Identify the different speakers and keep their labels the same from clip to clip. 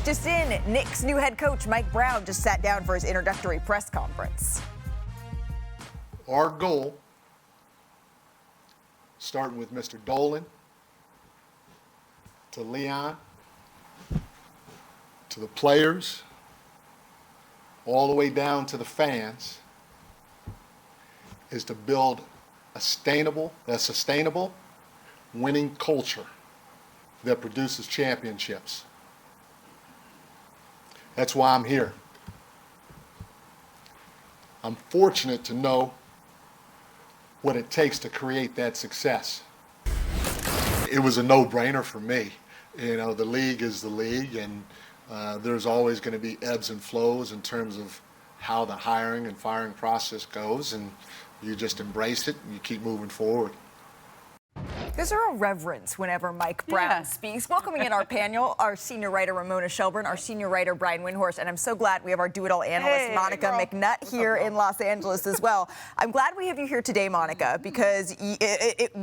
Speaker 1: First us in, Knicks' new head coach Mike Brown just sat down for his introductory press conference.
Speaker 2: Our goal, starting with Mr. Dolan, to Leon, to the players, all the way down to the fans, is to build a sustainable winning culture that produces championships. That's why I'm here. I'm fortunate to know what it takes to create that success. It was a no-brainer for me. You know, the league is the league, and there's always going to be ebbs and flows in terms of how the hiring and firing process goes, and you just embrace it and you keep moving forward.
Speaker 1: Is there a reverence whenever Mike Brown speaks? Welcoming in our panel, our senior writer, Ramona Shelburne, our senior writer, Brian Windhorst, and I'm so glad we have our do-it-all analyst, Malika McNutt, here in Los Angeles as well. I'm glad we have you here today, Malika, because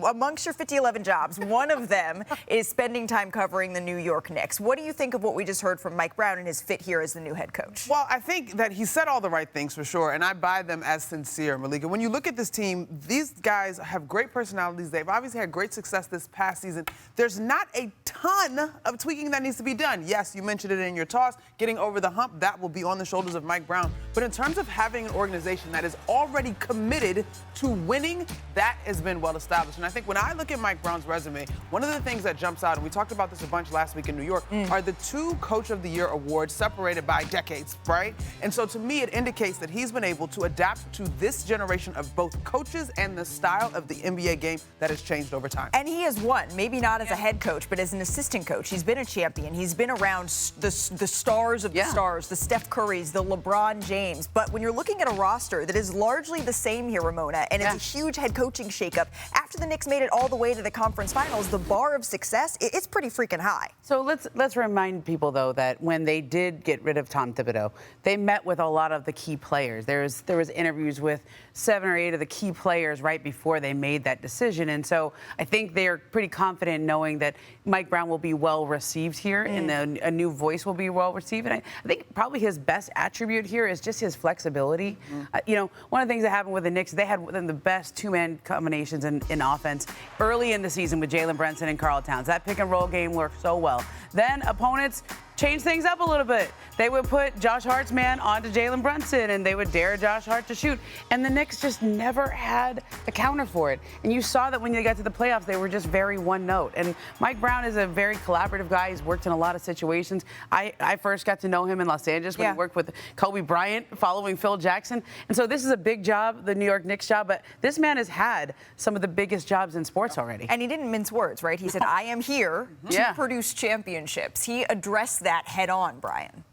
Speaker 1: amongst your 50-11 jobs, one of them is spending time covering the New York Knicks. What do you think of what we just heard from Mike Brown and his fit here as the new head coach?
Speaker 3: Well, I think that he said all the right things for sure, and I buy them as sincere, Malika. When you look at this team, these guys have great personalities. They've obviously had great success this past season. There's not a ton of tweaking that needs to be done. Yes, you mentioned it in your toss, getting over the hump, that will be on the shoulders of Mike Brown. But in terms of having an organization that is already committed to winning, that has been well established. And I think when I look at Mike Brown's resume, one of the things that jumps out, and we talked about this a bunch last week in New York, are the 2 Coach of the Year awards separated by decades, right? And so to me, it indicates that he's been able to adapt to this generation of both coaches and the style of the NBA game that has changed over time.
Speaker 1: And he has won, maybe not as a head coach, but as an assistant coach. He's been a champion. He's been around the stars of the stars, the Steph Currys, the LeBron James. But when you're looking at a roster that is largely the same here, Ramona, and it's a huge head coaching shakeup, after the Knicks made it all the way to the conference finals, the bar of success, it's pretty freaking high.
Speaker 4: So let's remind people, though, that when they did get rid of Tom Thibodeau, they met with a lot of the key players. There was interviews with 7 or 8 of the key players right before they made that decision. And so I think they're pretty confident knowing that Mike Brown will be well received here and a new voice will be well received. And I think probably his best attribute here is just his flexibility. You know, one of the things that happened with the Knicks, they had one of the best 2-man combinations in offense early in the season with Jalen Brunson and Karl Towns. That pick and roll game worked so well. Then opponents change things up a little bit. They would put Josh Hart's man onto Jalen Brunson, and they would dare Josh Hart to shoot. And the Knicks just never had a counter for it. And you saw that when they got to the playoffs, they were just very one note. And Mike Brown is a very collaborative guy. He's worked in a lot of situations. I first got to know him in Los Angeles when he worked with Kobe Bryant following Phil Jackson. And so this is a big job, the New York Knicks job, but this man has had some of the biggest jobs in sports already.
Speaker 1: And he didn't mince words, right? He said, I am here to produce championships. He addressed that head on, Brian.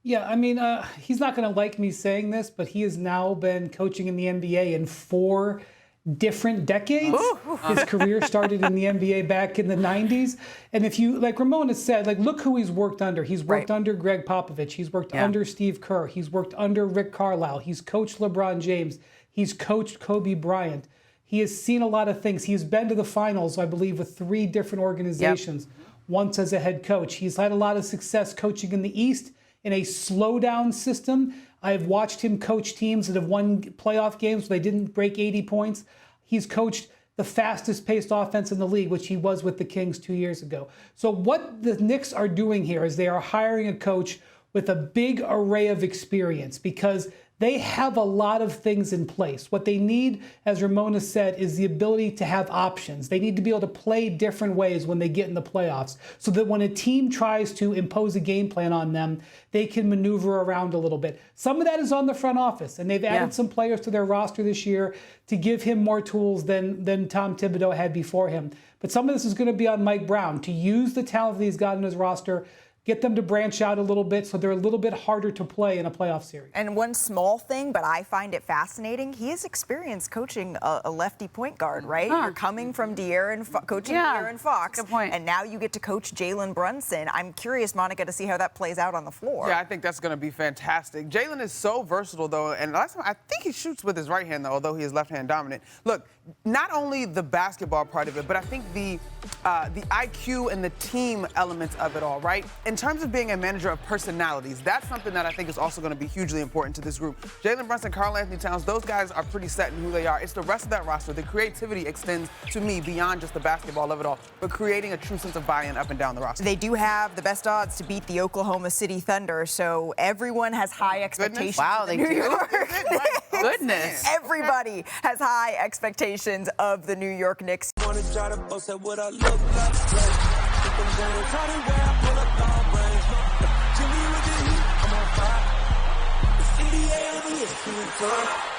Speaker 5: Yeah, I mean, he's not going to like me saying this, but he has now been coaching in the NBA in 4 different decades. His career started in the NBA back in the 90s. And if you, like Ramona said, like, look who he's worked under. He's worked under Greg Popovich. He's worked under Steve Kerr. He's worked under Rick Carlisle. He's coached LeBron James. He's coached Kobe Bryant. He has seen a lot of things. He's been to the finals, I believe, with 3 different organizations. Once as a head coach. He's had a lot of success coaching in the East in a slowdown system. I've watched him coach teams that have won playoff games where they didn't break 80 points. He's coached the fastest paced offense in the league, which he was with the Kings 2 years ago. So what the Knicks are doing here is they are hiring a coach with a big array of experience because they have a lot of things in place. What they need, as Ramona said, is the ability to have options. They need to be able to play different ways when they get in the playoffs so that when a team tries to impose a game plan on them, they can maneuver around a little bit. Some of that is on the front office, and they've added some players to their roster this year to give him more tools than Tom Thibodeau had before him. But some of this is going to be on Mike Brown to use the talent that he's got in his roster, get them to branch out a little bit so they're a little bit harder to play in a playoff series.
Speaker 1: And one small thing, but I find it fascinating, he has experience coaching a lefty point guard, right? You're coming from coaching De'Aaron Fox, and now you get to coach Jalen Brunson. I'm curious, Monica, to see how that plays out on the floor.
Speaker 3: Yeah, I think that's going to be fantastic. Jalen is so versatile, though, and last time I think he shoots with his right hand, though, although he is left-hand dominant. Look, not only the basketball part of it, but I think the the IQ and the team elements of it all, right? In terms of being a manager of personalities, that's something that I think is also going to be hugely important to this group. Jalen Brunson, Karl Anthony Towns, those guys are pretty set in who they are. It's the rest of that roster. The creativity extends to me beyond just the basketball of it all, but creating a true sense of buy-in up and down the roster.
Speaker 1: They do have the best odds to beat the Oklahoma City Thunder, so everyone has high expectations.
Speaker 4: Wow,
Speaker 1: of the
Speaker 4: they
Speaker 1: New
Speaker 4: do?
Speaker 1: York Knicks.
Speaker 4: Goodness.
Speaker 1: Everybody has high expectations of the New York Knicks.
Speaker 6: Wanna try to boast at what I look like. Think I'm gonna try to wear, I pull up long range. Jimmy with the heat, I'm on fire. It's NBA, I'm a